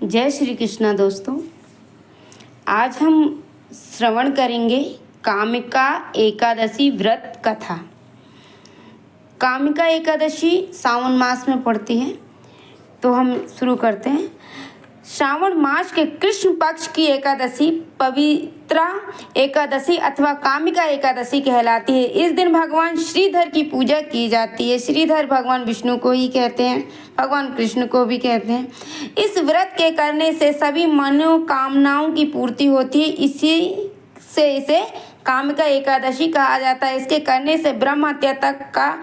जय श्री कृष्णा दोस्तों। आज हम श्रवण करेंगे कामिका एकादशी व्रत कथा। कामिका एकादशी सावन मास में पड़ती है, तो हम शुरू करते हैं। श्रावण मास के कृष्ण पक्ष की एकादशी पवित्रा एकादशी अथवा कामिका एकादशी कहलाती है। इस दिन भगवान श्रीधर की पूजा की जाती है। श्रीधर भगवान विष्णु को ही कहते हैं, भगवान कृष्ण को भी कहते हैं। इस व्रत के करने से सभी मनोकामनाओं की पूर्ति होती है, इसी से इसे कामिका एकादशी कहा जाता है। इसके करने से ब्रह्म हत्या तक का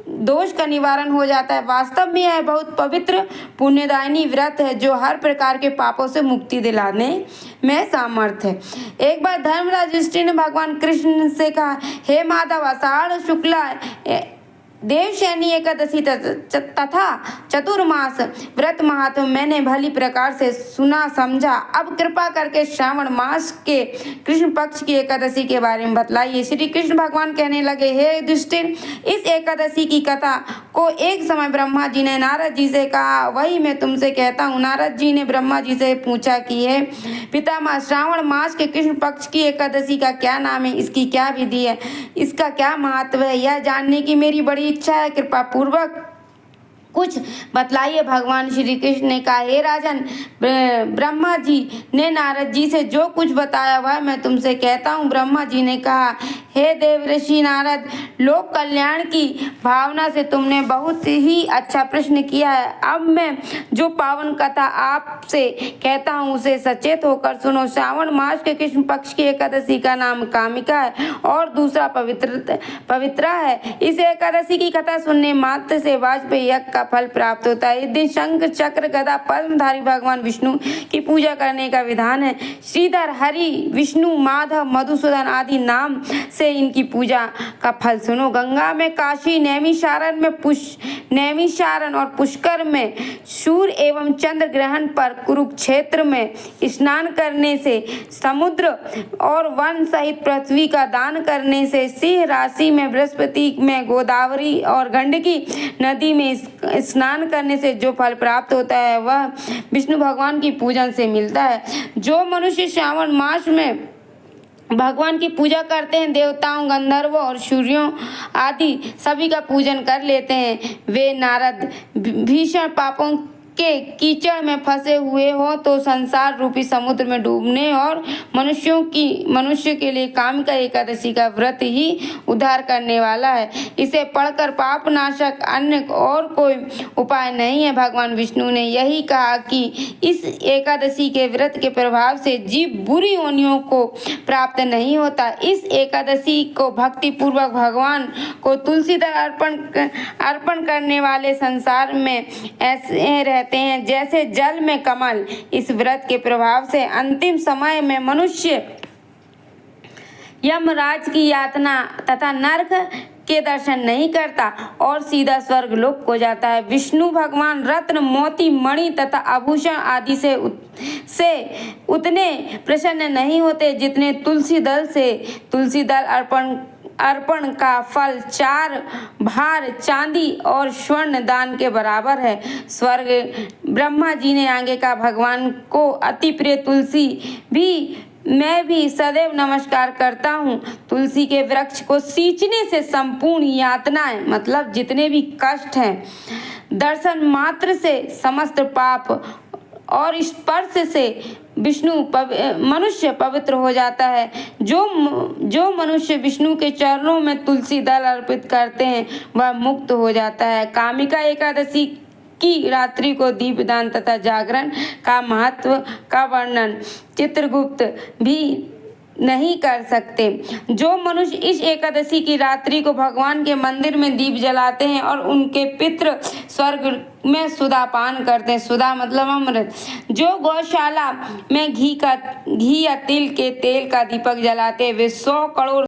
दोष का निवारण हो जाता है। वास्तव में यह बहुत पवित्र पुण्यदायिनी व्रत है जो हर प्रकार के पापों से मुक्ति दिलाने में समर्थ है। एक बार धर्मराज युधिष्ठिर ने भगवान कृष्ण से कहा, हे माधव, आषाढ़ शुक्ला देवशयनी एकादशी तथा चतुर्मास व्रत महात्म मैंने भली प्रकार से सुना समझा। अब कृपा करके श्रावण मास के कृष्ण पक्ष की एकादशी के बारे में बतलाइए। श्री कृष्ण भगवान कहने लगे, हे युधिष्ठिर, इस एकादशी की कथा को एक समय ब्रह्मा जी ने नारद जी से कहा, वही मैं तुमसे कहता हूँ। नारद जी ने ब्रह्मा जी से पूछा कि हे पितामह, श्रावण मास के कृष्ण पक्ष की एकादशी का क्या नाम है, इसकी क्या विधि है, इसका क्या महत्व है, यह जानने की मेरी बड़ी इच्छा है, कृपा पूर्वक कुछ बतलाइए। भगवान श्री कृष्ण ने कहा, हे राजन, ब्रह्मा जी ने नारद जी से जो कुछ बताया वह मैं तुमसे कहता हूँ। ब्रह्मा जी ने कहा, हे देवर्षि नारद, लोक कल्याण की भावना से तुमने बहुत ही अच्छा प्रश्न किया है। अब मैं जो पावन कथा आपसे कहता हूँ उसे सचेत होकर सुनो। श्रावण मास के कृष्ण पक्ष की एकादशी का नाम कामिका है और दूसरा पवित्रा है। इस एकादशी की कथा सुनने मात्र से वाजपेयी यज्ञ का फल प्राप्त होता है। इस दिन शंख चक्र गदा पद्मधारी भगवान विष्णु की पूजा करने का विधान है। श्रीधर, हरि, विष्णु, माधव, मधुसूदन आदि नाम से इनकी पूजा का फल सुनो। गंगा में, काशी, नैमिषारण्य और पुष्कर में, सूर्य एवं चंद्र ग्रहण पर, कुरुक्षेत्र में स्नान करने से, समुद्र और वन सहित पृथ्वी का दान करने से, सिंह राशि में, बृहस्पति में, गोदावरी और गंडकी नदी में स्नान करने से जो फल प्राप्त होता है वह विष्णु भगवान की पूजन से मिलता है। जो मनुष्य श्रावण मास में भगवान की पूजा करते हैं, देवताओं, गंधर्वों और सूर्यों आदि सभी का पूजन कर लेते हैं, वे नारद भीषण पापों के कीचड़ में फंसे हुए हो तो संसार रूपी समुद्र में डूबने और मनुष्य के लिए कामिका एकादशी का व्रत ही उद्धार करने वाला है। इसे पढ़कर पाप नाशक अन्य और कोई उपाय नहीं है। भगवान विष्णु ने यही कहा कि इस एकादशी के व्रत के प्रभाव से जीव बुरी योनियों को प्राप्त नहीं होता। इस एकादशी को भक्ति पूर्वक भगवान को तुलसी दल अर्पण करने वाले संसार में ऐसे रहते हैं जैसे जल में कमल। इस व्रत के प्रभाव से अंतिम समय में मनुष्य यमराज की यातना तथा नरक के दर्शन नहीं करता और सीधा स्वर्ग लोक को जाता है। विष्णु भगवान रत्न, मोती, मणि तथा आभूषण आदि से उतने प्रसन्न नहीं होते जितने तुलसी दल अर्पण का फल 4 भार चांदी और स्वर्ण दान के बराबर है। स्वर्ग ब्रह्मा जी ने आगे कहा, भगवान को अति प्रिय तुलसी भी मैं भी सदैव नमस्कार करता हूँ। तुलसी के वृक्ष को सींचने से संपूर्ण यातनाएं, मतलब जितने भी कष्ट हैं, दर्शन मात्र से समस्त पाप और स्पर्श से मनुष्य पवित्र हो जाता है। जो मनुष्य विष्णु के चरणों में तुलसी दल अर्पित करते हैं वह मुक्त हो जाता है। कामिका एकादशी की रात्रि को दीपदान तथा जागरण का महत्व का वर्णन चित्रगुप्त भी नहीं कर सकते। जो मनुष्य इस एकादशी की रात्रि को भगवान के मंदिर में दीप जलाते हैं और उनके पितृ स्वर्ग में सुधा पान करते हैं, सुधा मतलब अमृत, जो गौशाला में घी या तिल के तेल का दीपक जलाते हैं, वे 100 करोड़